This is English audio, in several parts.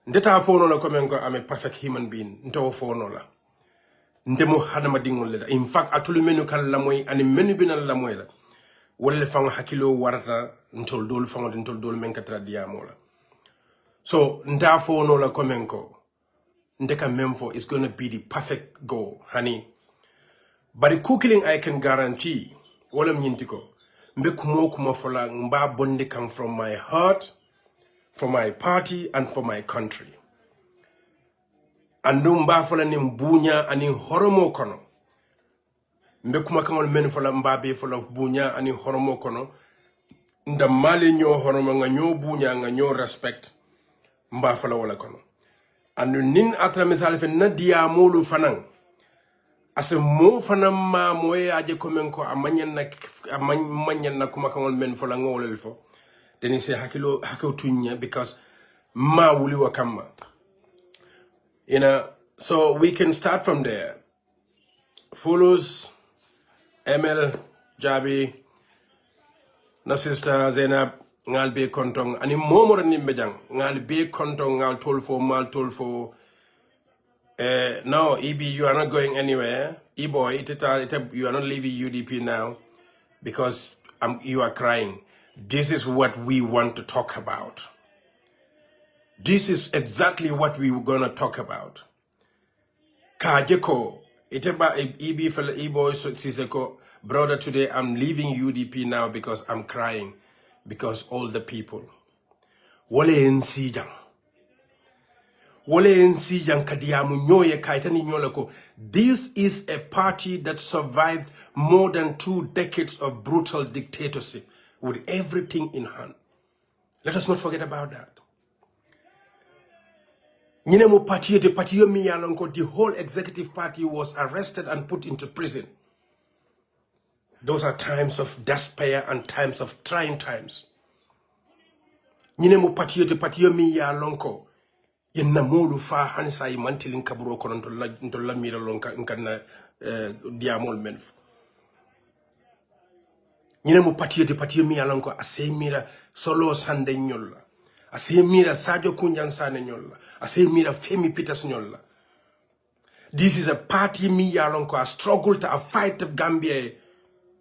Ndeta fono la komenko I'm a perfect human being. Nto fono la. Ndemo hadama dingol leda. In fact, atuli menu kal lamoy ani menu binal lamoy la. Wale fang hakilo warata ntol dol fang ntol dol menkatra diamola. So nda fono la komenko. Ndeka memfo is going to be the perfect goal, honey. But the cooking I can guarantee, wala mnyintiko, mbe kumo kumo fola mba bonde come from my heart, for my party, and for my country. Andu mba fola ni mbunya ani horomo kono. Mbe kuma kangol men fola mba be fola mbunya ani horomo kono. Nda mali nyo horomo nga nyo bunya nga nyo respect. Mba fola wala kono. Andu nin atra misal fe na diamolu fanang. Ase mo fanam ma moye aje komenko amanyan na kuma kangol men fola ngolel fo. Then he say hakilo tunya because ma wuli wakama. You know, so we can start from there. Follows ML Jabi na sister Zainab ngal be kontong ani momoro nimbejang ngal be kontong ngal tolfo mal tolfo. No, EB, you are not going anywhere. E-boy, you are not leaving UDP now because you are crying. This is what we want to talk about. This is exactly what we were going to talk about. Kajeko, iteba EB fella E-boy Siseko, brother, today I'm leaving UDP now because I'm crying because all the people. Wale nsijang. This is a party that survived more than 2 decades of brutal dictatorship with everything in hand. Let us not forget about that. The whole executive party was arrested and put into prison. Those are times of despair and times of trying times. Yenna molu fa hanisa yi mantilin kaburo kono ntolla mira lonka nkanna diamol menf nyine mu patiyo mi alonko ase mira solo sande nyolla ase mira Sadio Kunjan Sane nyolla ase mira Femi Peters nyolla. This is a party mi alonko a struggle to a fight of Gambia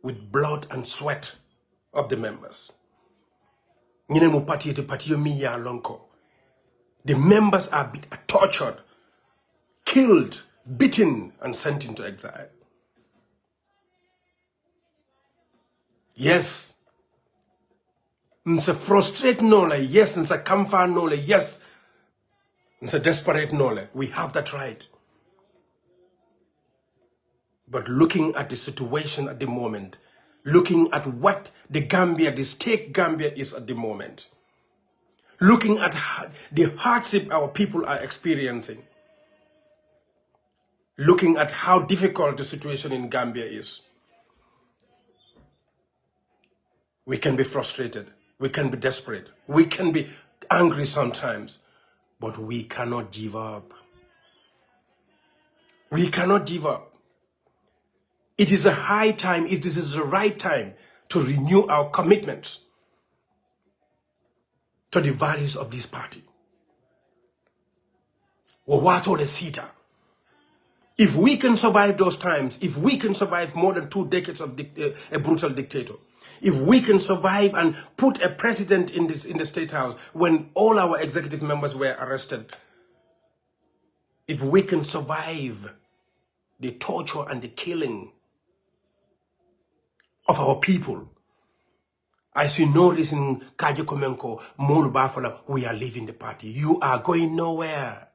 with blood and sweat of the members. Nyine mu patiyo mi alonko. The members are tortured, killed, beaten, and sent into exile. Yes. Nsa frustrate nole, yes. Nsa kamfa nole, yes. Nsa desperate nole. We have that right. But looking at the situation at the moment, looking at what the Gambia, the state Gambia is at the moment, looking at the hardship our people are experiencing, looking at how difficult the situation in Gambia is, we can be frustrated, we can be desperate, we can be angry sometimes, but we cannot give up. We cannot give up. It is a high time, if this is the right time, to renew our commitment to the values of this party. If we can survive those times, if we can survive more than 2 decades of a brutal dictator, if we can survive and put a president in the State House when all our executive members were arrested, if we can survive the torture and the killing of our people, I see no reason, Kaji Komenko, Molu Bafala, we are leaving the party. You are going nowhere.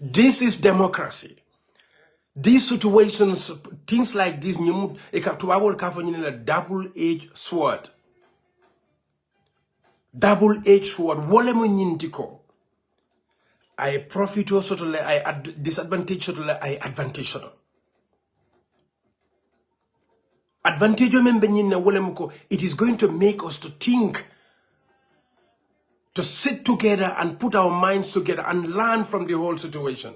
This is democracy. These situations, things like this, a double-edged sword. Double-edged sword. I profit also, I disadvantage, I advantage. Advantage it is going to make us to think, to sit together and put our minds together and learn from the whole situation.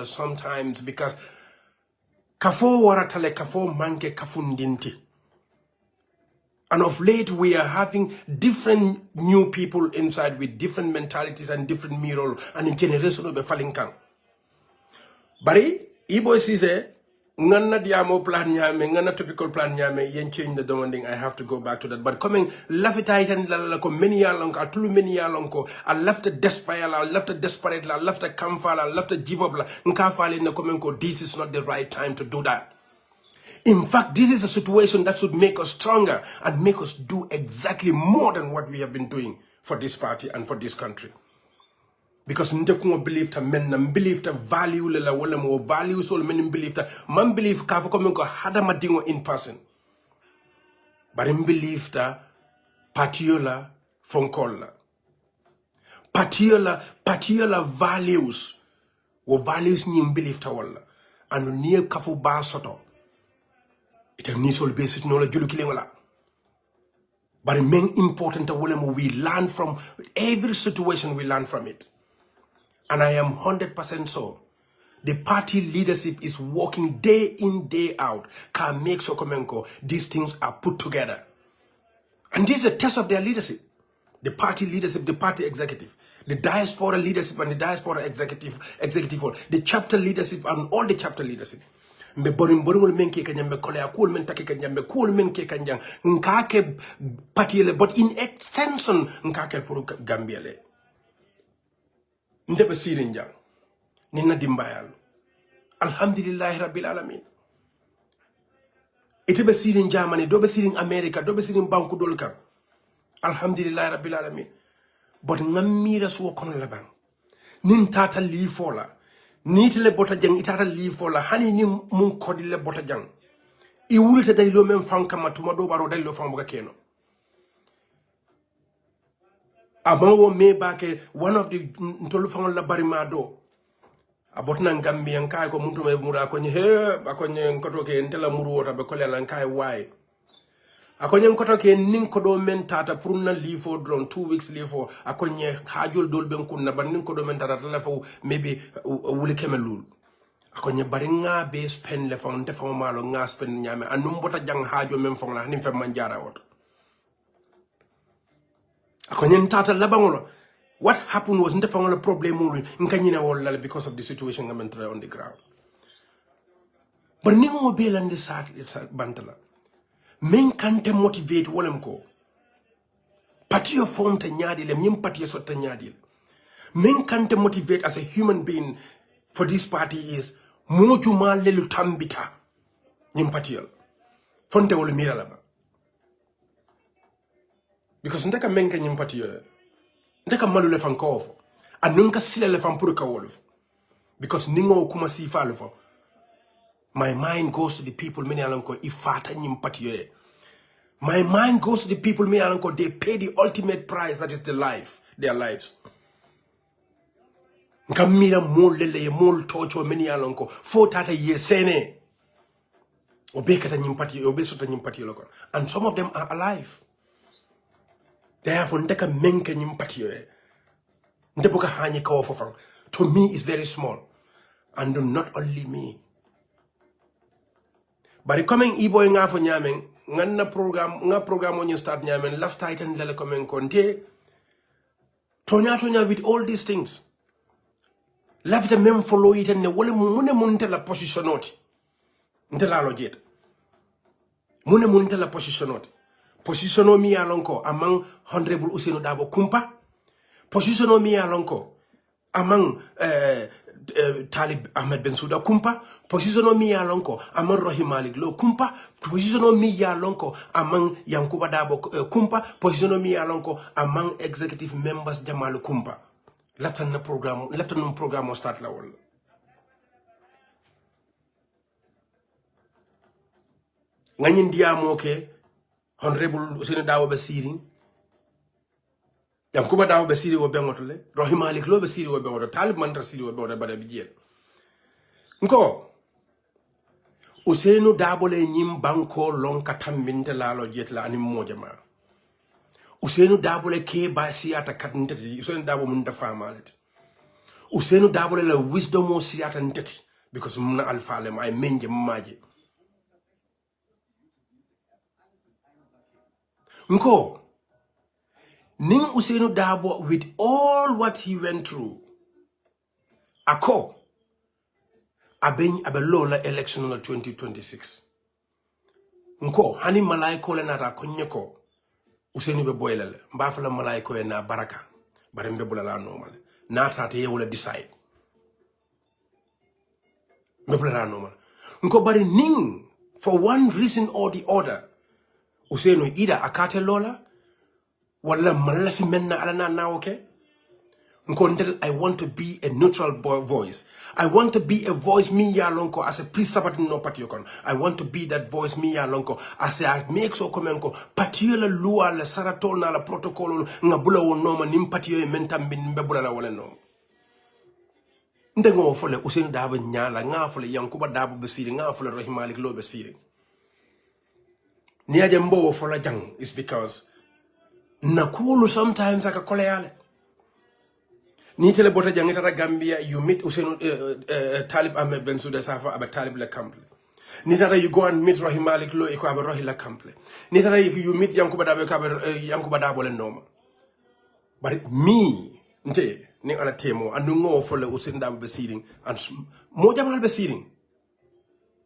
Sometimes because kafo waratale kafo manke kafundinti. And of late, we are having different new people inside with different mentalities and different mirror and in generation of the falling kang. Bari, Ibo Sise, ngana diamo plan nyame, ngana typical plan nyame, yen change the demanding, I have to go back to that. But coming, lafitai and lalako, many yalonko, atulu many yalonko, I left the despair, I left the desperate, I left the kamfala, I left the give up, nkafali na komenko, this is not the right time to do that. In fact, this is a situation that should make us stronger and make us do exactly more than what we have been doing for this party and for this country. Because ntekungo believe ta men na believe ta value lela wala mo value so men believe ta man believe ka ko men ko hada madingo in person. But in believe ta patiola fonkola. Patiola values wo values ni believe ta wala anu nie kafu ba soto. It needs all basic knowledge. But the main important we learn from every situation, we learn from it. And I am 100% so. The party leadership is working day in, day out. Can make sure these things are put together. And this is a test of their leadership. The party leadership, the party executive, the diaspora leadership and the diaspora executive, the chapter leadership and all the chapter leadership. Mbe boringol men ke kanyambe kolea cool men take kanyambe cool men ke kanyang nkake patiele but in extension nkake pour Gambia le ndebe sirin jang nina dimbayal alhamdulillah rabbil alamin itebe sirin Germany dobe sirin America dobe sirin banku dolkar alhamdulillah rabbil alamin but ngamira so kono la bang nin tata li fola niti le bota jang itata li fola hani ni mun kodi le bota jang I wulita day lo men fanka matuma do baro day lo fambuga keno amawo me bake one of the ntolu fangol la barima do abotna Gambian kay ko muntu me mura ko ni he akonye nkoto ke ntela muru wota be kolela kay why akonye nkoto ke nin ko do men tata pour na li fo drone 2 weeks li fo akonye hajol dol ben kunna ban nin ko do men tata la fo maybe wuli kemelul akonye bari nga be spend le fon te fo malo nga spend nyame anum bota jang hajo men fon la nim fe manjara wot akonye tata la bangolo. What happened was nte fangolo problem nkanyina wala because of the situation ngamentre on the ground. But ningo belande sat bantala. Men kante motivate wolem ko. Patio form te nyadi le mim patio sot te nyadi. Men kante motivate as a human being for this party is mojuma lelu tambita nyim patio. Fonte wole mira laba. Because ndeka menka nyim patio. Ndeka malu le fan kofo anunka sile le fan pur ka wolof because ningo kuma si falfo my mind goes to the people many alanko ifata nyim patiyo my mind goes to the people many alanko they pay the ultimate price that is the life their lives nkamira mol lele mol tocho many alanko fo tata yesene obekata nyim patiyo obesota nyim patiyo lokon and some of them are alive. Therefore, ndeka menke nyimpatiyo ndeboka hanye ka ofofang to me is very small and not only me. But coming ibo nga fo nyamen nga program on you start nyamen left titan lele coming konte tonya with all these things left the men follow it and wole mune munte la positionoti nte Lalo jet mune munte la positionoti. Positiono mi alonko among Honorable Ousainou Darboe Kumpa. Positiono mi alonko among Talib Ahmed Bensouda Kumpa. Positiono mi alonko among Rohim Malick Lowe Kumpa. Positiono mi alonko among Yankuba Darboe Kumpa. Positiono mi alonko among executive members Jamal Kumpa. Leftan program start la wol. Ngagnin diamo ke Honorable Ousainou Darboe Basiri Yankuba Darboe Basiri wo bengotole Rohim Malick Lowe Basiri wo bengoto Talib Mantra Siri wo bengoto bada bijel nko Ousainou Darboe le nyim banko lonka tambinte Lalo jetla ani mojama Ousainou Darboe le ke basi ata katntati Ousainou Darboe mun da famalati Ousainou Darboe le wisdom o siata ntati because muna alfalem ay menje maje Nko, ning Ousainou Darboe with all what he went through, ako, abe lola election on 2026. Nko, hani malay ko le nata konyeko, Ousainou be boylele, mbafala malay ko na baraka, barembe bulala normal. Nata te ye decide. Mebulala normal. Nko bari ning, for one reason or the other, Ousainou ida akate lola, wala malafi menna alana na okay? Nkontel, I want to be a neutral voice. I want to be a voice me ya lonko as a please sabat no patiokon. I want to be that voice me ya lonko as I make so komenko patiola lua la saratol na la protocol ngabula wonoma nim patio menta min bebula la wala no. Ndengo fole Ousainou Darboe nyala nga fole Yankuba Darboe besiri nga fole Rahim Malik Lo besiri. Niaje mbo fola jang is because nakulu sometimes aka koleale. Ni tele bota jangita Gambia, you meet Ousainou Talib Ahmed Bensouda Safa abe Talib la Kample. Ni tata you go and meet Rahim Malik Lo iko abe Rohi la Kample. Ni tata you meet Yankuba Darboe abe Yankuba Darboe le noma. But me, nte ni ana temo anu ngo fole Ousainou Darboe besiding and mo jamal besiding.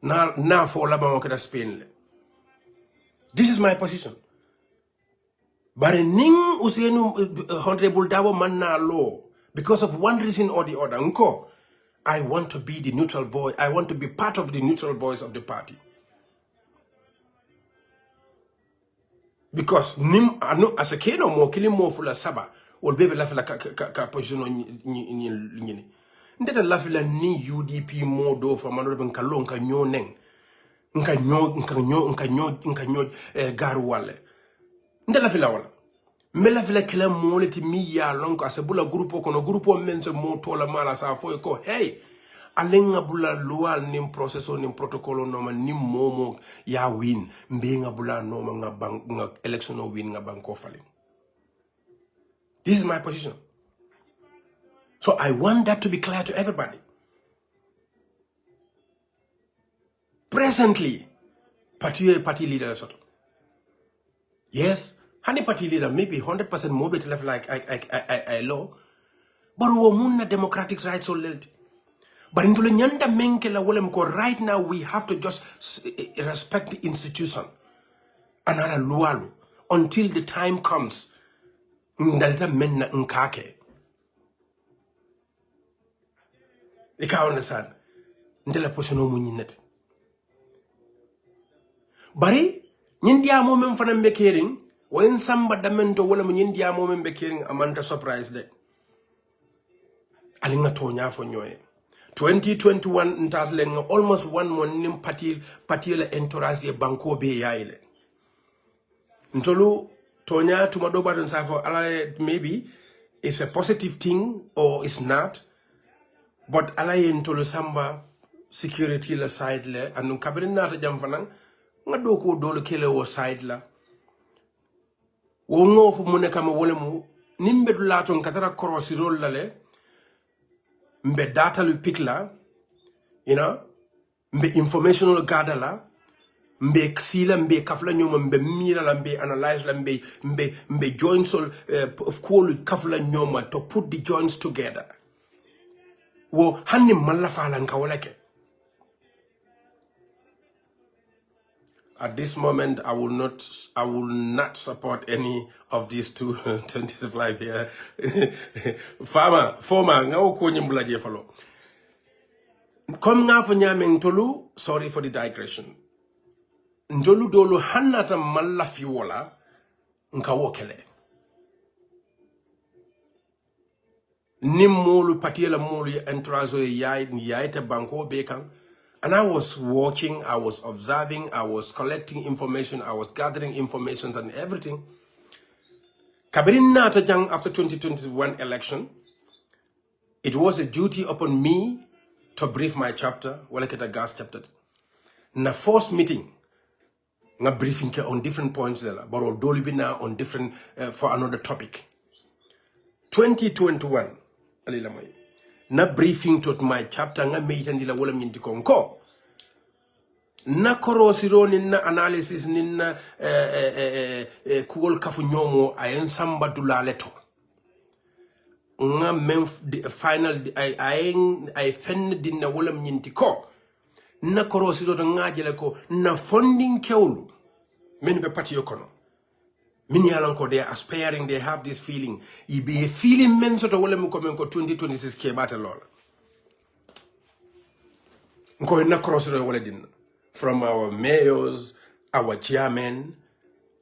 Na for la ba mo Spain le. This is my position. But ning Ousainou Honorable Darboe manna law. Because of one reason or the other, Nko, I want to be the neutral voice. I want to be part of the neutral voice of the party. Because nim anu as a keno mo kili mo fula saba ol bebe la fila ka position ni ndeta la fila ni UDP mo do for mano ben kalon ka nyoneng nka nyo garu wale ndeta la fila wala. Mela vile kila moleti mi ya lonko asebula grupo kono grupo mense mo tola mala sa foy ko hey alenga bula lual nim proceso nim protocolo noma nim momo ya win mbenga bula noma nga election win nga banko fali. This is my position. So I want that to be clear to everybody. Presently, party leader soto. Yes. Honey party leader maybe 100% more better left like I law, but we munna democratic rights or lelt. But into the nyanda menkela wolem ko right now we have to just respect the institution. Another lualu until the time comes. Ndalita menna nkake. Ika understand? Ndela poshono munyinet. Bari nyindia mo mem fana mbekering. When somebody damento wala mnyindia mo membe kiring amanta surprise de. Alinga tonya fo nyoye. 2021 ntatlenga almost 1 month nim party la entourage banko be yaile. Ntolu tonya tumadoba don safo ala maybe it's a positive thing or it's not. But ala ntolu samba security la side le anu kabrin nata jam fanan ngado ko dolo kele wo side la. Wongo fu mune kama wolemu nimbe dulaton katara korosirol lale mbe data lu pikla you know mbe informational gather la mbe ksila mbe kafla nyoma mbe mira la mbe analyze la mbe joints of cool kafla nyoma to put the joints together wo hanni malafa la nkawoleke. At this moment, I will not support any of these two 25 here. Former, nga ko nyimbula je falo. Kom nga fo nyame ntolu, sorry for the digression. Ndolu dolo hanata malafi wola nka wokele. Nimmolu patiela molu ya entrazo yaite banko bekan. And I was watching, I was observing, I was collecting information, I was gathering information and everything. Kabirin Nata Jang after 2021 election, it was a duty upon me to brief my chapter, Walaketa Gas chapter. Na first meeting, na briefing on different points there, but all dolibina on different for another topic. 2021, alilamai. Na briefing to my chapter nga meita ndila wala minti konko. na korosiro na analysis na kuol kafu nyomo ayen samba dulaleto nga men final ay fenn dinna wala nyinti ko na korosiro to ngajele ko na funding kewlu men be pati yokono min yalan ko they are aspiring, they have this feeling you be a feeling men soto wala mu ko men ko 2026 ke bata lola ko na korosiro wala dinna from our mayors, our chairmen,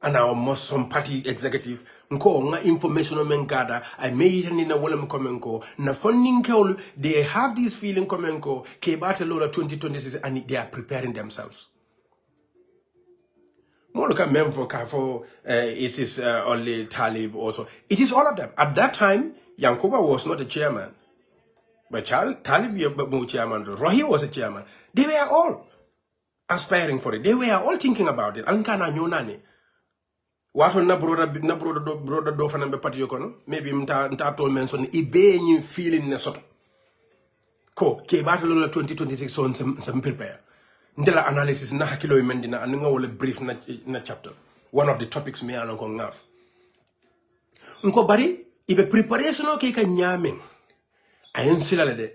and our Muslim party executive. Nko nga information men gada. I made it in a walem komenko. Na funding kewlu, they have this feeling komenko. Ke bata lola 2026 and they are preparing themselves. More look at men for it is only Talib also. It is all of them. At that time, Yankuba was not a chairman. But Talib was chairman. Rohi was a chairman. They were all aspiring for it. They were all thinking about it. Ankana nyonani. Wato na broda do fana be pati yokono. Maybe mta to mention ibe nyi feeling ne soto. Ko ke battle 2026 so some prepare. Ndela analysis na hakilo mendina aninga wole brief na chapter. One of the topics me alon ko ngaf. Nko bari ibe preparation o ke ka nyaming. Ayen silale de.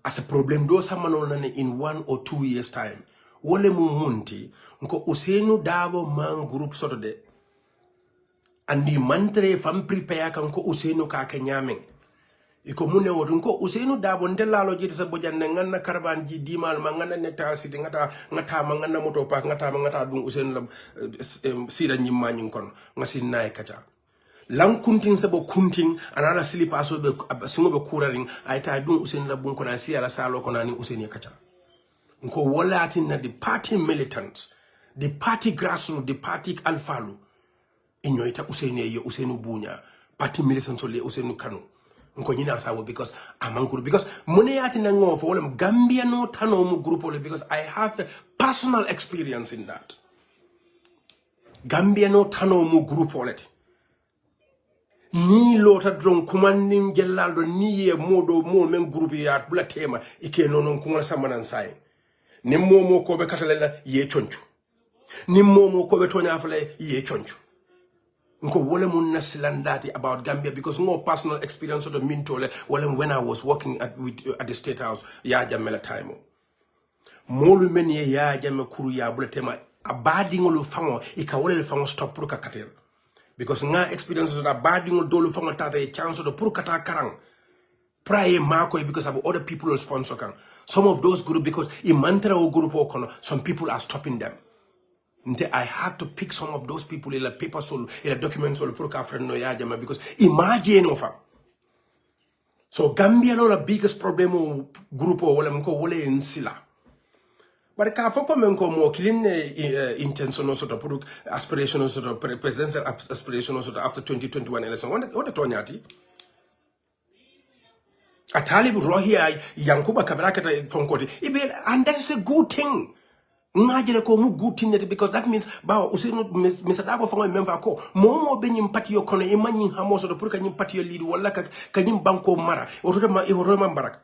As a problem do samanonane in 1 or 2 years time. Wole munti nko usenu dabo man group soto de. Andi mantre fam prepare kanko usenu ka kenyaming. Iko mune wodu nko usenu dabo Lalo jiti sa bojande ngana karaban ji dimal mangana neta siti ngata mangana moto park ngata dung usenu la sida nyimma nyinkon ngasi nae kacha. Lang kunting sabo kunting anala silipa aso be singo be kuraring ayta dun usen la bun kona si ala salo kona ni usen yakata nko wala atin na the party militants, the party grassroots, the party alfalu inyoita usen yo usenu bunya party militants ole usenu kanu nko nyina sawo because amanguru because mone atin na ngofo wala Gambia no tano mu group ole because I have a personal experience in that. Gambia no tano mu group ole ni lota dron kumannim jellaldo ni ye modo mo men groupe ya bula tema ike nonon kuma samanan sai ni momo ko be katalela ye chonchu ni momo ko be tonya fale ye chonchu nko wole mun nasilandati about Gambia because no personal experience of the mintole wole when I was working at the State House ya jamela time molu men ye ya jamme kuru ya bula tema abadi ngolu fango ika wole fango stop pour ka katela because nga experiences that bad you dolu fanga tata a chance to pur kata karang praye mako because of other people sponsor kan some of those group because in mantra o group o kono some people are stopping them. I had to pick some of those people in a paper sol in a document sol pur ka friend no ya jama because imagine ofa. So Gambia no the biggest problem o group o wala mko wala insila. But ka foko menko mo killing intentional sort of aspirational sort of presidential aspirational sort of after 2021 election. What the tonyati? A Talib Rohia Yankuba Kabrakata from Koti. And that is a good thing. Ngajele ko mu good thing because that means ba usino Mr. Dabo fango member ko momo benyim pati yo kono imanyi hamo sort of pur kanyim pati yo lead wala kanyim banko mara oroma barak.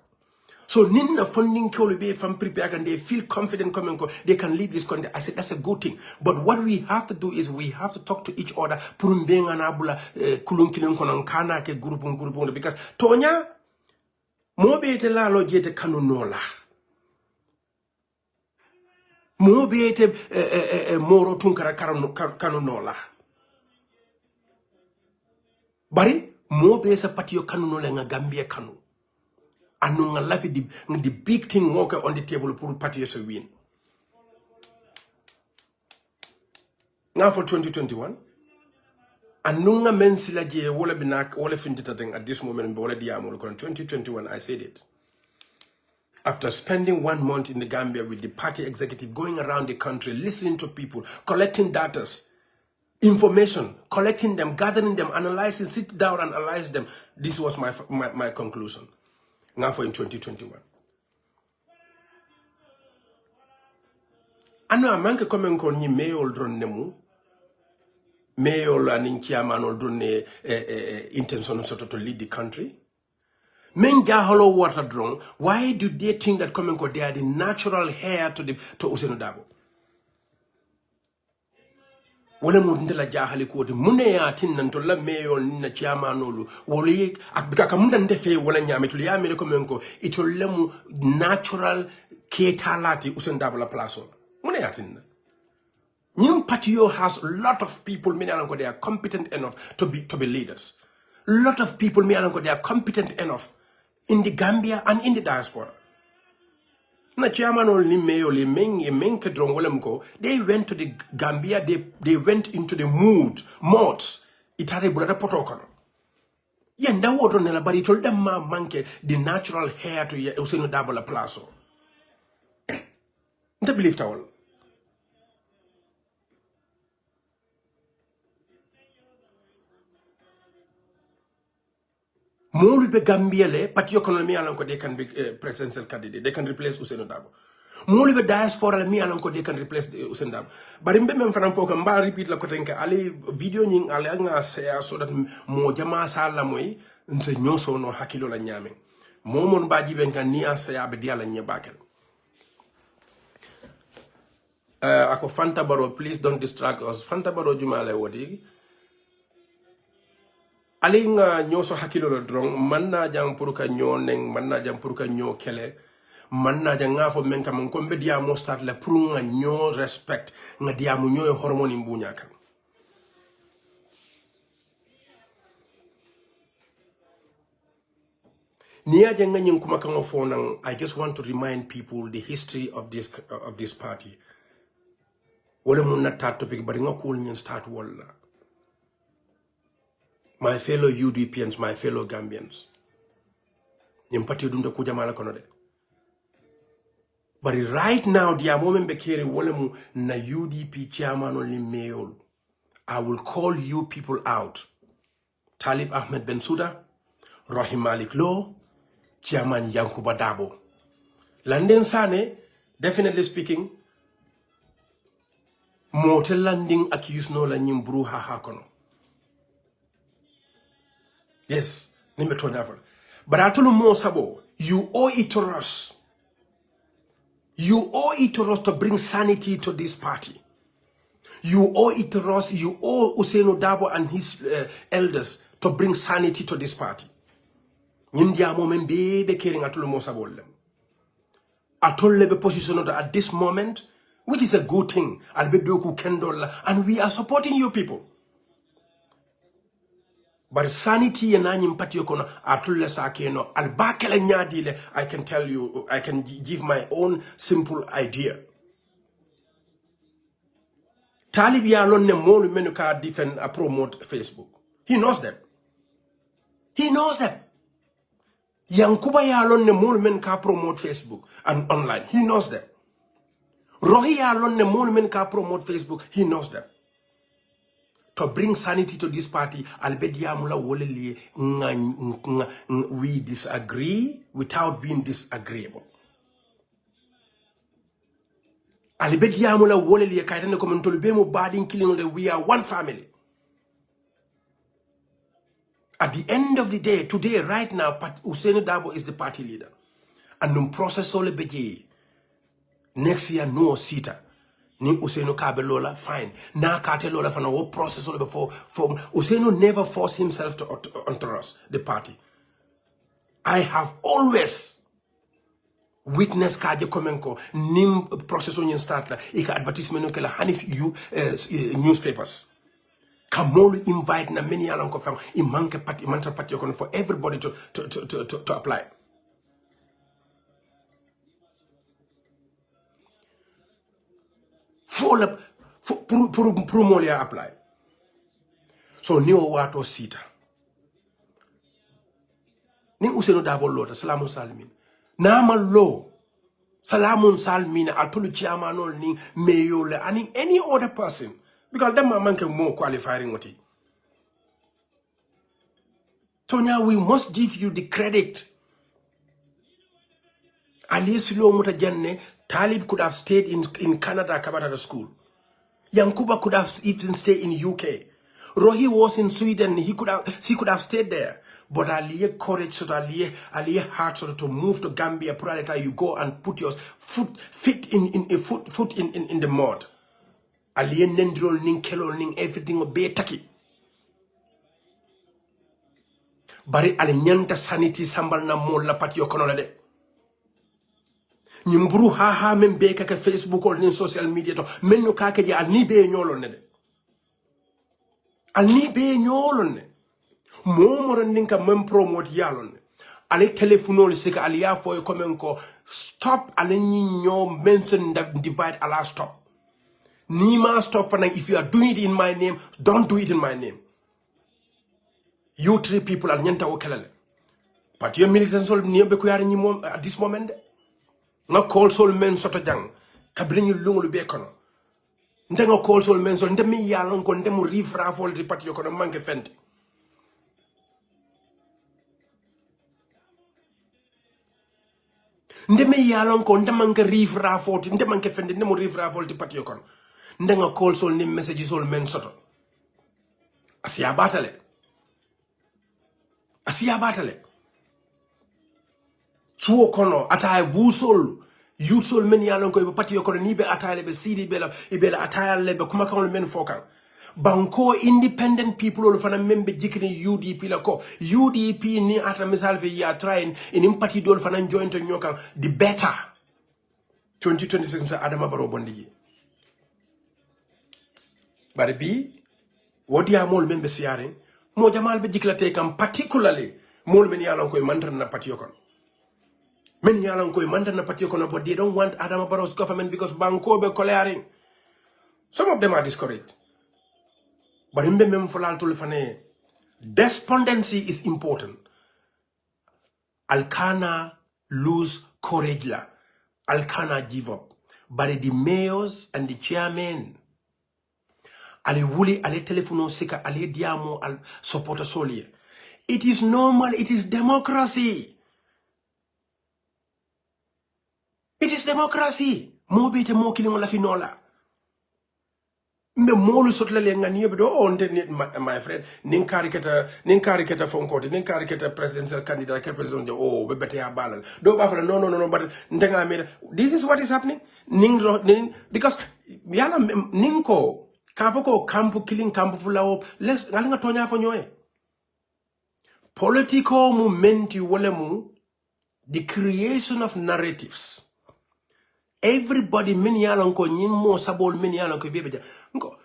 So Nina funding be from prepare and they feel confident coming, they can lead this country. I said that's a good thing. But what we have to do is we have to talk to each other. Purumbeng anabula kulunkilen konankana ke group because Tonya mobe te Lalo Jaiteh kanunola. Mobe te moro tunkara kanunola. Bari mobe sa patio kanunola nga Gambia kanu. Anunga lafi the big thing walker on the table pour party to win. Now for 2021, anunga mensila je wala binak wala findita thing at this moment in wala diamo 2021 I said it. After spending 1 month in the Gambia with the party executive going around the country listening to people, collecting data, information, collecting them, gathering them, analyzing, sit down and analyze them. This was my conclusion. Now for in 2021. Ano amanke komen kon ni mail drone nemu. Mail anin chairman or drone intention sort to lead the country. Men jaholo water drone. Why do they think that coming they are the natural heir to Ousainou Darboe? Wala mo ndela jahali ko de mune ya tinnan to la meyo na chairmanolu woli akbika kamunda ndefe wala nyame to ya mele ko menko ito lemu natural ketalati Ousainou Darboe la place mune ya tinna Nyim Patio has a lot of people they are competent enough to be leaders. A lot of people they are competent enough in the Gambia and in the diaspora. Na chairman only mayo le men kedron wolemko. They went to the Gambia. They went into the modes. Itare brother potokono. Yenda woto nela bari told them ma manke the natural hair to Ousainou Darboe la plaso. They believed all. Molu be Gambia le patio economy alanko they can be presidential candidate. They can replace Ousainou Darboe. Molu be diaspora le mi alanko they can replace Ousainou Darboe. But mbe mem fanam foka mba repeat la ko tenka ali video nying ale nga share so that mo jama sala moy nse nyoso no hakilo la nyame. Momon baji ben kan ni asa be dia la nyebakel. Ako Fanta Baro, please don't distract us. Fanta Baro jumale wodi. Alinga nyoso hakilo lo drong manna jang puruka nyo neng manna jang puruka nyo kele manna jang ngafo menka mon kombe dia mo start la prunga nyo respect nga dia mu nyo hormone mbunya kan niya jang ngin kuma kan ofo I just want to remind people the history of this party wala mun na tat topic bari nga cool nyen start wala my fellow UDPians, my fellow Gambians. Nyempati dunda kuja mala kono de. But right now, the moment bekere wolemu na UDP chairman only mayor. I will call you people out. Talib Ahmed Bensouda, Rahim Malik Lowe, Chairman Yankuba Darboe. London Sane, definitely speaking, motel landing accused no la nyimbru ha hakono. Yes, but I told you Sabo, you owe it to us. You owe it to us to bring sanity to this party. You owe it to us, you owe Ousainou Darboe and his elders to bring sanity to this party. India moment be caring at all Sabo. I told you position at this moment, which is a good thing. I'll be doku kendol, and we are supporting you people. But sanity and anympati kono atulle sakeno albakele nyadile I can tell you I can give my own simple idea. Talib Yalon ne monu menu ka defend promote Facebook. He knows them. He knows them. Yankuba Yalon ne monu menu ka promote Facebook and online. He knows them. Rohi Yalon ne monu menu ka promote Facebook. He knows them. To bring sanity to this party, we disagree without being disagreeable. We are one family. At the end of the day, today, right now, Ousainou Darboe is the party leader. And the process next year, no sita. Ni Ousainou Kabe Lola, fine. Na Kate Lola for no process all before. Ousainou never forced himself onto us, the party. I have always witnessed Kaje Komenko, nim process on your starter, ika advertisement kela hanif you newspapers. Kamolu invite na many alanko fam imanke party for everybody to apply. Pour apply. So ni wato sita. Ni Ousainou Darboe lota salamun salmin. Nama lo salamun salmin atulu chairman ni mayole and any other person because them man can more qualifying what it. So now we must give you the credit. Aliesilo Mutajane, Talib could have stayed in Canada, Kabata school. Yankuba could have even stayed in UK. Rohi was in Sweden. She could have stayed there. But Aliye courage, so Aliye heart, so to move to Gambia. Prior you go and put your foot in the mud. Aliye nendrol ning kelol ning everything obey taki. Bari ali nyanta sanity sambal na mo la pat yokono la de. Nyimburu ha men be kaka Facebook or nin social media to men no kaka je al ni be nyolon ne de. Al ni be nyolon ne. Momo ninka men promote yalon ne. Ale telephone sika aliya for komen ko stop ale nyo mention that divide ala stop. Nima stop for if you are doing it in my name, don't do it in my name. You three people are nyanta okelale. But your militants all near be kuyari ni at this moment. No call soul men soto jang. Kabring you lungu be kono. Ndengo call soul men so ndemi yalon ko ndemu rifra fol ripat yokono manke fenti. Ndeme yalon ko ndemanke rifra fol ndemanke fendi ndemu rifra fol ripat yokono. Ndengo call soul ni message soul men soto. Asiya batale. Asiya batale. Suo kono ataya wusol youthsol men yalon ko be pati yokono ni be ataya be sidi be la ibela ataya le be kuma kan men fokan banko independent people ol fana membe jikini UDP la ko UDP ni ata misal fe ya trying in party dol fana join to nyokan the better 2026 sa adama baro bondiji bari bi wodi amol membe siaring mo jamal be jiklate kam particularly mol men yalon ko mantan na party yokono. Men yalan koy mandana patio kono, but they don't want Adama Barrow's government because banko be clearing. Some of them are discouraged. But in the mem folal to fane, despondency is important. Alkana lose courage la. Alkana give up. But the mayors and the chairmen, ale wuli ale telefono sika ale diamo al supporter solie. It is normal. It is democracy. It is democracy. Mo bete mo killing la finola. Me molu sotla le ngani be do on my friend nin kariketa fonkote nin kariketa presidential candidate president oh be bete ya balal do ba fa no but ndenga me this is what is happening nin because yala ninko kafoko kampu killing kampu fulawo les ngalinga tonya fo nyoe political movement wala mu the creation of narratives. Everybody many yalon ko nyin mo sabol many yalon ko bebe nko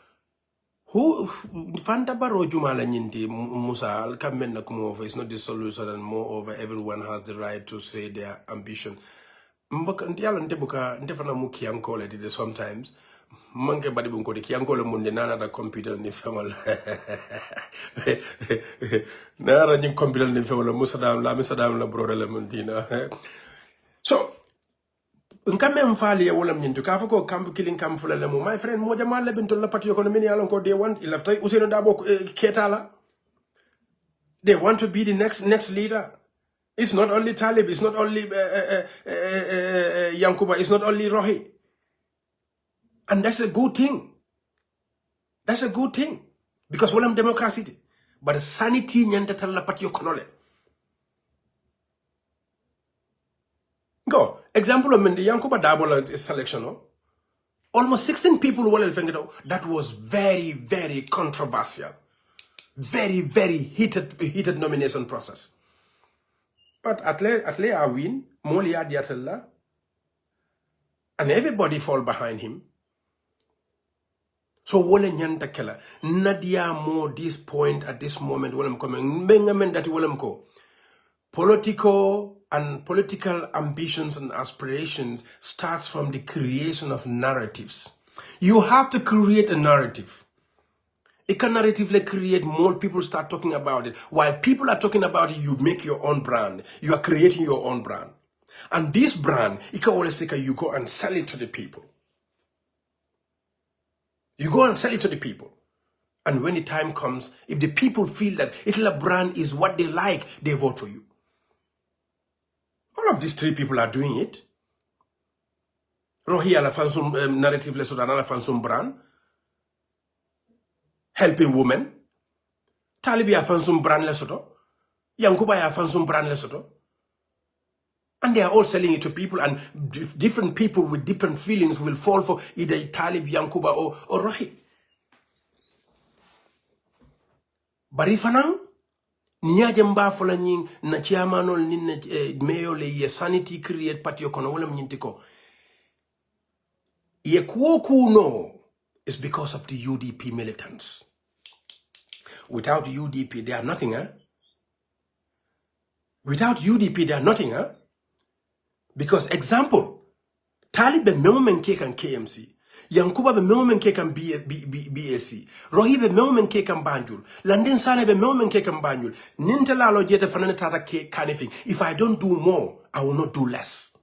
who fanta baro jumala nyindi musa al kamen na kumo is not the solution and moreover everyone has the right to say their ambition mbaka yalon tebuka ndefana mu kiankole de sometimes manke badi bunko de kiankole mun de nana da computer ni famol nara ni computer ni famol musadam la brother la mundina so nkame mfali ya wala mnyintu kafako kampu killing kampu la lemu my friend moja mala bintu la pati yoko mini yalon ko they want ilaftai useno dabo ketala they want to be the next leader. It's not only Talib, it's not only Yankuba, it's not only Rohi, and that's a good thing. That's a good thing because walam democracy but sanity nyanta tala pati yoko nole. Go. Example of Mendi Yankuba Dabola selection. No? Almost 16 people were that was very, very controversial. Very, very heated nomination process. But at lay I win, Molia Diatella, and everybody fall behind him. So wole nyanta kela. Nadia more this point at this moment when I'm coming. Bengamen that will go. Political ambitions and aspirations starts from the creation of narratives. You have to create a narrative. It can narratively create more people start talking about it. While people are talking about it, you make your own brand. You are creating your own brand. And this brand, you go and sell it to the people. You go and sell it to the people. And when the time comes, if the people feel that Itala brand is what they like, they vote for you. All of these three people are doing it. Rohi ala fansum narrative le sodana la fansum brand. Helping women. Talibi ya fansum brand lesoto. Yankuba ya fansum brand lesoto. And they are all selling it to people, and different people with different feelings will fall for either Talib, Yankuba, or Rohi. Barifanang, niyaje mba fola nying na chairmanol ni mayo le ye sanity create party kono wala mnyintiko. Ye kuoku no is because of the UDP militants. Without UDP, they are nothing, huh? Without UDP, they are nothing, huh? Because example, Talib be meomen cake and KMC. Yankuba be meomen cake and BAC. Rohi be meomen cake and Banjul. Landin Sane be meomen cake and Banjul. Ninta Lalo Jaiteh fanane tata cake kanifing. If I don't do more, I will not do less.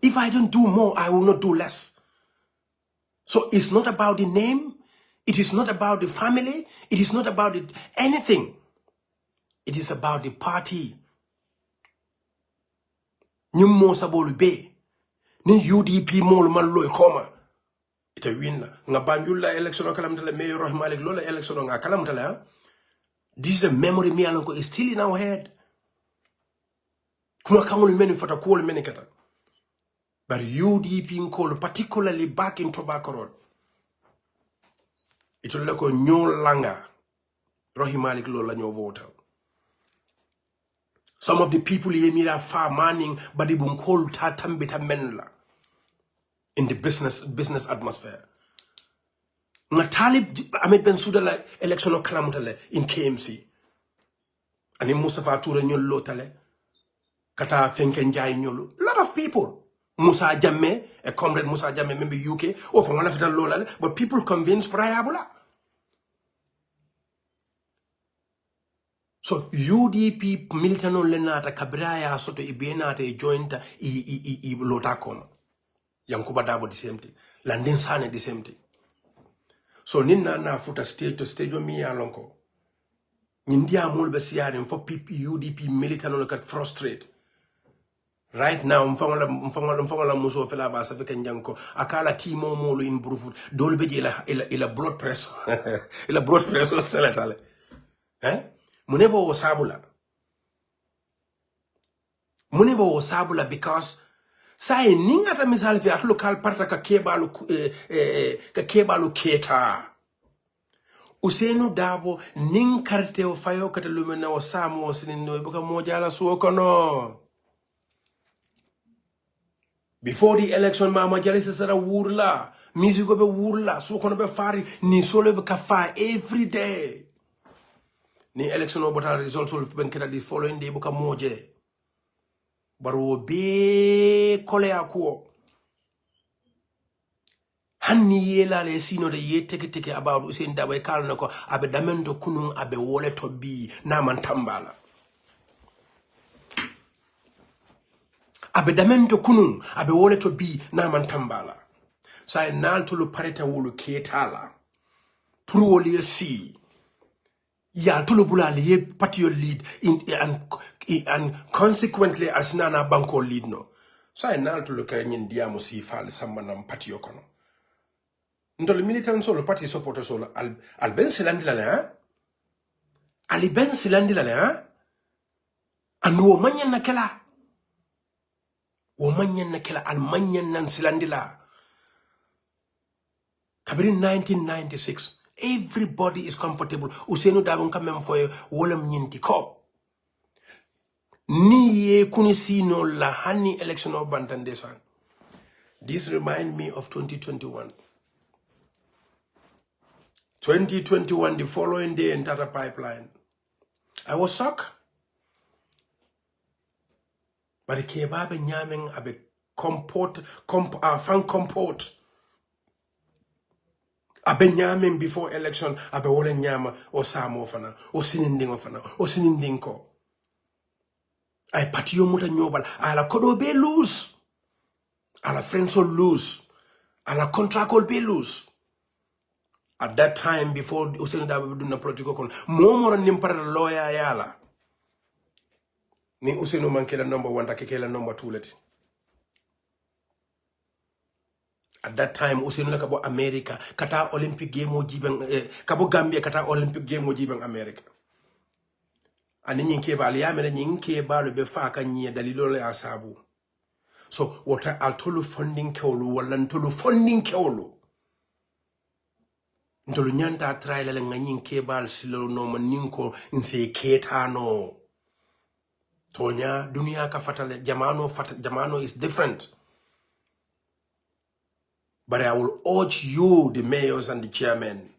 If I don't do more, I will not do less. So it's not about the name. It is not about the family. It is not about anything. It is about the party. Nyummo sabolu be. Ni UDP mol man loy koma. Ita win la. Nga Banjul la election kalamtale mayor Rahmalik lola election nga kalamtale. This is a memory me alonko is still in our head. Kuma kamul meni fata kuol meni kata. But UDP called particularly back in Tobacco Road. It will like a new langa. Rahimalik lola nyo voter. Some of the people here mira far manning, but they won't call tatambita menla in the business atmosphere. Natalib Ahmed Ben Sudala election of Kalamutale in KMC. And in Mustafa Ture Nyolo Tale, Kata Fenkenjai Nyolo. A lot of people. Musa Jamme, a comrade Musa Jamme, maybe UK, or from one of the Lola, but people convinced Prayabula. So UDP militano lenata kabraya soto ibenata jointa i lotakono. Yankuba Dabo the same thing. Landin Sane the same thing. So ninna na futa stage to stage mi alonko. Nindia mulbe siarin for UDP militano look at frustrate. Right now, mfangala muso fela basa fika njanko akala timo molo in Brufut dolbeji ila blood pressure ila blood pressure seletale. Munebo wo sabula because sai ningata misal fi at local parta ka kebalu keta Usenu Dabo ning karte o fayo kata lumena o samo sinino buka mojala suokono. Before the election, Mama Jalisa said a wurla, music be wurla, so kono be fari, ni solo be kafa every day. Ni election obota results will be the following day buka moje. Baru be kole akuo. Hanni yela le sino de ye teke about Usain Dawe Kalnako, abe damendo kunung abe wole to bi na mantambala. Abe damento kunung abe wole to bi na mantambala. So I nal to lo pareta wulu ketala. Puru li si. Ya to lo bula li patio lead and consequently asnana banko lead no. So I nal to lo kanyin diamo si fal sambanam patio kono. Ntole militant solo party supporter solo al ben silandi la ali ben silandi la and wo manyan na kala al manyan nan silandi la kabiri 1996 everybody is comfortable usenu dabon kamem foye wolam nyinti ko ni ye kunisino la hani election of bantandesan. This remind me of 2021. 2021, the following day in Tata Pipeline. I was shocked. But the kebabe nyaming abe fan comport. Abe nyaming before election, abe wole nyama o samo fana, o sinindingo fana, o sinindinko. Ay patiyo muta nyobal, ala kodo be lose. Ala friends will lose. Ala contract will be lose. At that time, before Usain Dabe do na political con, more nimpara lawyer yala. Ni Usain man kela number 1, take kela number 2 let. At that time, usinu la kabo America, kata Olympic game o jibang, kabo Gambia kata Olympic game o jibang America. Ani nyinke ba aliyamene nyinke ba lube faka nye dalilo le asabu. So, wata altolu funding keolu, wala ntolu funding keolu. Ntolu nyanta atraila le nga nyinke ba alsilo no maninko nse ketano. Tonya, dunia ka fatale, jamano is different. But I will urge you, the mayors and the chairmen.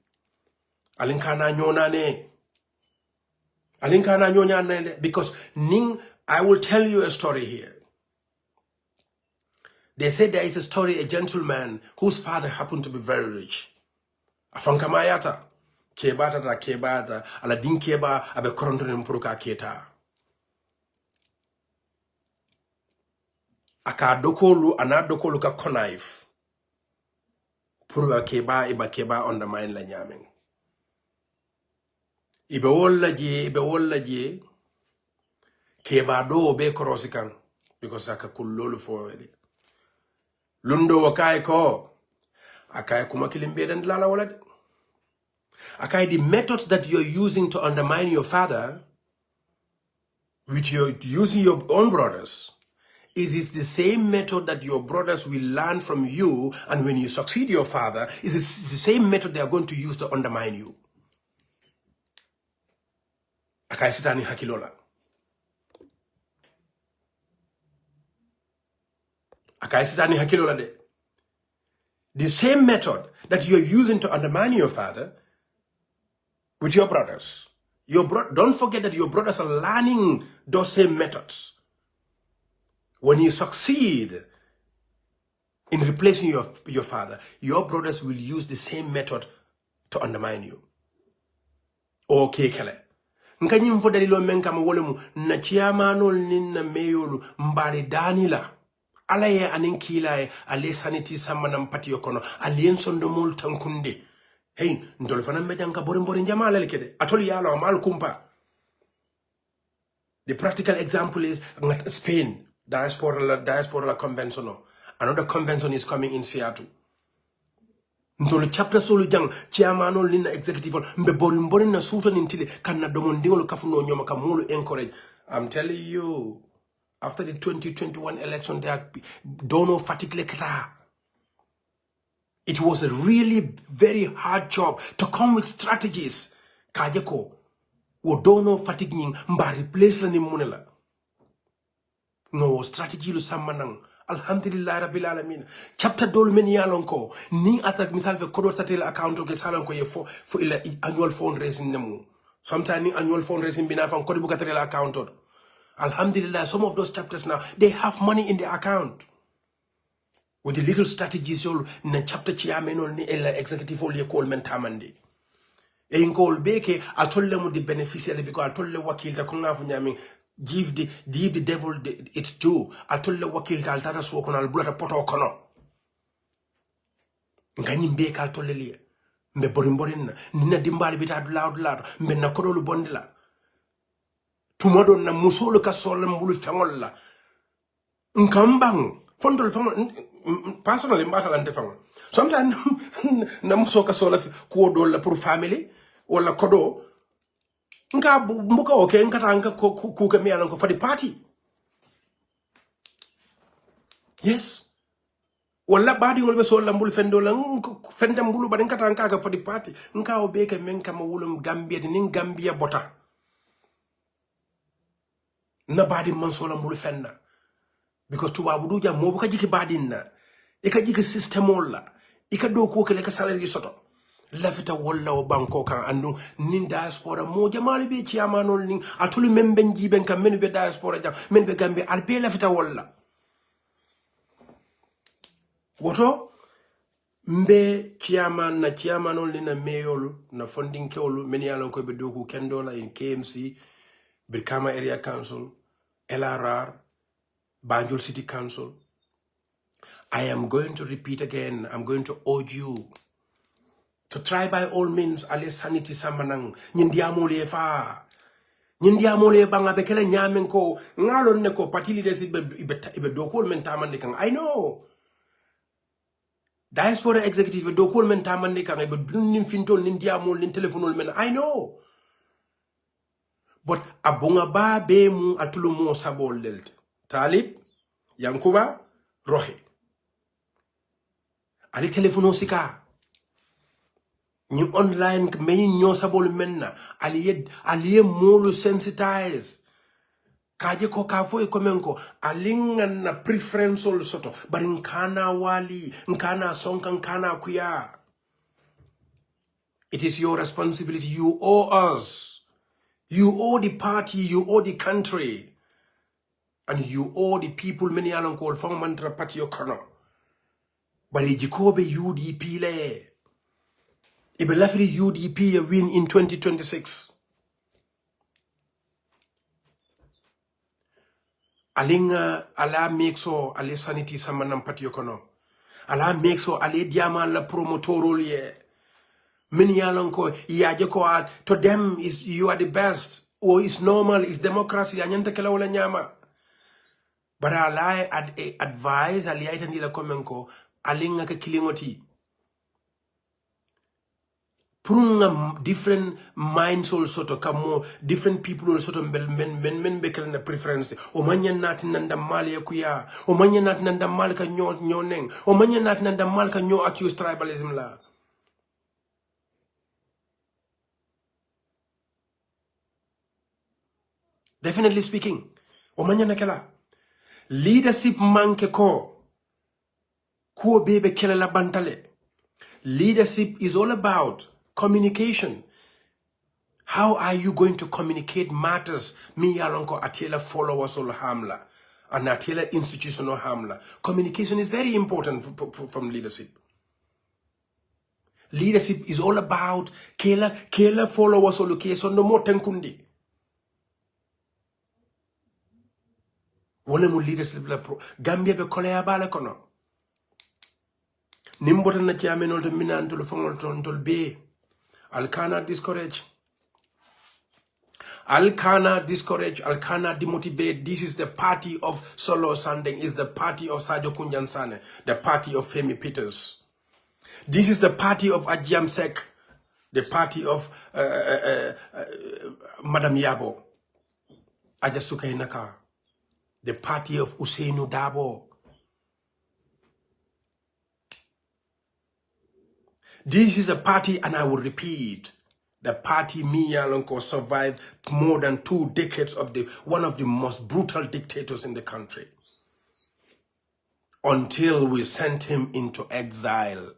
Alinkana nyonane. Alinkana nyonane. Because I will tell you a story here. They said there is a story, a gentleman whose father happened to be very rich. Afankamayata. Kebata da kebata. Aladin keba abe korontonen puruka keta. Aka dokolu, anadokolu ka konaif. Puruka keba iba keba undermine la nyameng. Ibe wolla je. Keba do be korosikan. Because aka kulolu forward. Lundo wakai ko. Akai kumakilimbe dan lala walad. Akai, the methods that you're using to undermine your father, which you're using your own brothers, is the same method that your brothers will learn from you, and when you succeed your father, is the same method they are going to use to undermine you. Akai sitani hakilola. Akai sitani hakilola de. The same method that you're using to undermine your father with your brothers. Don't forget that your brothers are learning those same methods. When you succeed in replacing your father, your brothers will use the same method to undermine you. Okay, kele. Nkanyim fo dalilo menka mawolemu na chiamano ninna meyolu mbali danila. Alaye aninkila ale sanity samana mpati yokono aliensondo mul tankunde. Hey, ndolo fana mbejanka borin jamala lekede. Atoli yalo amal kumpa. The practical example is Spain, diaspora convention. Another convention is coming in Seattle. Ndolo chapter solo jang chairman lina executive mbe borin na suto nintile kana domondingolo kafuno nyoma kamulu encourage. I'm telling you, after the 2021 election, there dono fatigue lekata. It was a really very hard job to come with strategies. Kajeko wo dono fatigue mba replace la ni munela. No strategy lu samanang. Alhamdulillah rabbil alamin. Chapter dol men yalonko ni attack misal fe kodo tatel account ke salonko ye for ila annual fundraising nemu. Sometimes ni annual fundraising bina fan kodo bukatel account. Alhamdulillah, some of those chapters now they have money in the account. With the little strategies all na chapter chairman or ni ela executive all ye call mentamandi. E inkol beke atolle mu the beneficiary because atolle wakil ta kunga funyami give the devil its due. Atolle wakil ta altara so kono albulata poto kono. Ngani mbeka atolle liye. Mbe borin na nina dimbali bita adulado mbe na kodolu bondila. Tumodo na musolo ka solle mbulu fengolla. Nkambang fondol fengolla. Personally, sometimes na musoka sola ko do la pour family wala kodo nka mbuka okay nkata nka ku ka mi alanko for the party. Yes, wala badi ngol be sola mbul fendo la fenda mbulu ba nkata nka for the party nka obeke menka mawulum Gambia ni Gambia bota na badi man sola mbul fenda because tuba budu jam mo buka jiki badin na ika jiki system wala ika do ko kele ka salary soto lafita wala o banko kan andu nin diaspora mo jamali be chiamanol nin atulu membe njiben kam men be diaspora jam men be Gambia albe lafita wala woto mbe chiamanol ni na meyol na funding kewlu men yalon ko be do ko kendola in KMC Brikama Area Council LRR Banjul City Council. I am going to repeat again, I'm going to urge you to try by all means ale sanity samanang nyindiamole fa nyindiamole banga bekele nyamen ko ngalon ne ko patili des ibe dokol men tamande kan. I know Diaspora executive do call men tamande kan e be nin fintol nin diamol nin telephone men. I know. But abunga ba be mu atulu mo sabol delt. Talib, Yankuba, Rohe. Ali telephone sika. Ni online me nyo sabol menna. Aliye molu sensitize. Kaje ko kafo e komenko alinga na preferential soto bari nkana wali nkana sonka nkana kuya. It is your responsibility. You owe us. You owe the party. You owe the country. And you owe the people many along call from mantra party okono. Bari jikobe UDP le. Ibe lafiri UDP a win in 2026. Alinga ala make so ale sanity samanam party okono. Ala make so ale diama la promotorol ye. Many yalanko yaje to them is you are the best or it's normal, it's democracy anyanta kala wala nyama. But I advise aliaita ndila komenko alinga ke kilingoti. Prunga different minds also to come more different people also to men bekel na preference o manya nat nanda mal ya kuya o manya nat nanda mal ka nyoneng o manya nat nanda mal ka nyo accuse tribalism la. Definitely speaking o manya nakela leadership manke ko bebe kela la bantale. Leadership is all about communication. How are you going to communicate matters? Me alonko atela followers or hamla and atela institutional hamla. Communication is very important from leadership. Leadership is all about kela followers or location no more tenkundi. Wole mu leadership la pro Gambia be kolea bala kono. Nimbota na chiamenol to minantol fongol tontol be. Alkana discourage. Alkana discourage, Alkana demotivate. This is the party of Solo Sandeng, is the party of Sajo Kunjansane, the party of Femi Peters. This is the party of Ajiam Sek, the party of Madam Yabo, Ajasuka Inaka, the party of Usainu Dabo. This is a party, and I will repeat, the party Mia Lonko survived more than 2 decades of one of the most brutal dictators in the country. Until we sent him into exile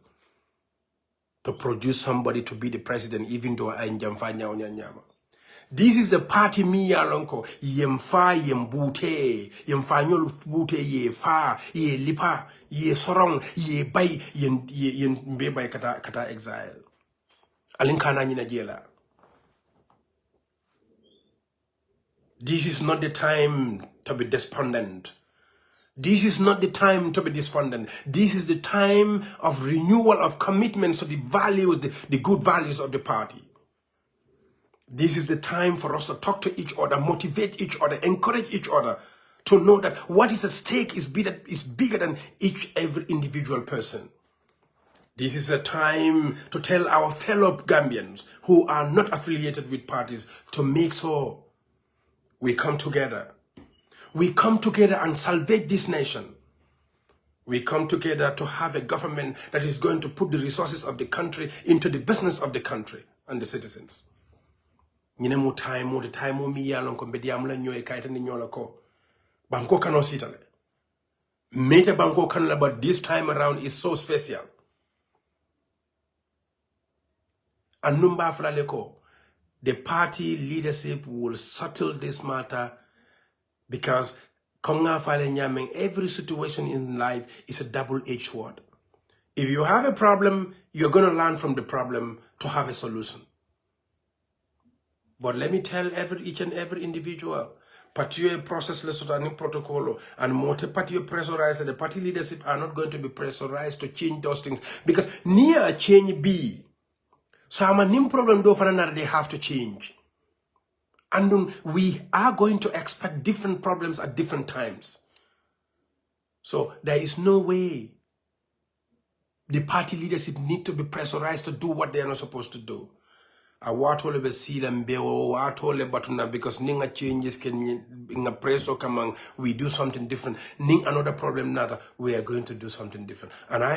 to produce somebody to be the president, even though I njamfanya onyanyama. This is the party Mia Lonko yemfa yembute yemfanyol bute ye fa ye lipa ye sorong ye bay yen mbebay kata exile. Alinkana nyina jela. This is not the time to be despondent. This is not the time to be despondent. This is the time of renewal of commitments to the values, the good values of the party. This is the time for us to talk to each other, motivate each other, encourage each other to know that what is at stake is bigger than every individual person. This is a time to tell our fellow Gambians who are not affiliated with parties to make sure we come together. We come together and salvage this nation. We come together to have a government that is going to put the resources of the country into the business of the country and the citizens. Nyine the time mi yalon ko mbedi amla nyoy kayta ni nyola ko. Banko kano sitale. Mete banko kanla, but this time around is so special. And numba flaleko, the party leadership will settle this matter because konga fale nyameng, every situation in life is a double-edged sword. If you have a problem, you're going to learn from the problem to have a solution. But let me tell each and every individual, party process and protocol and multi party pressurized, the party leadership are not going to be pressurized to change those things because near change be. Sama nim problem do fanana they have to change. And we are going to expect different problems at different times. So there is no way the party leadership need to be pressurized to do what they are not supposed to do. I watole be sila mbeo watole batuna because ninga changes can inga preso kamang we do something different. Ning another problem nata we are going to do something different. And I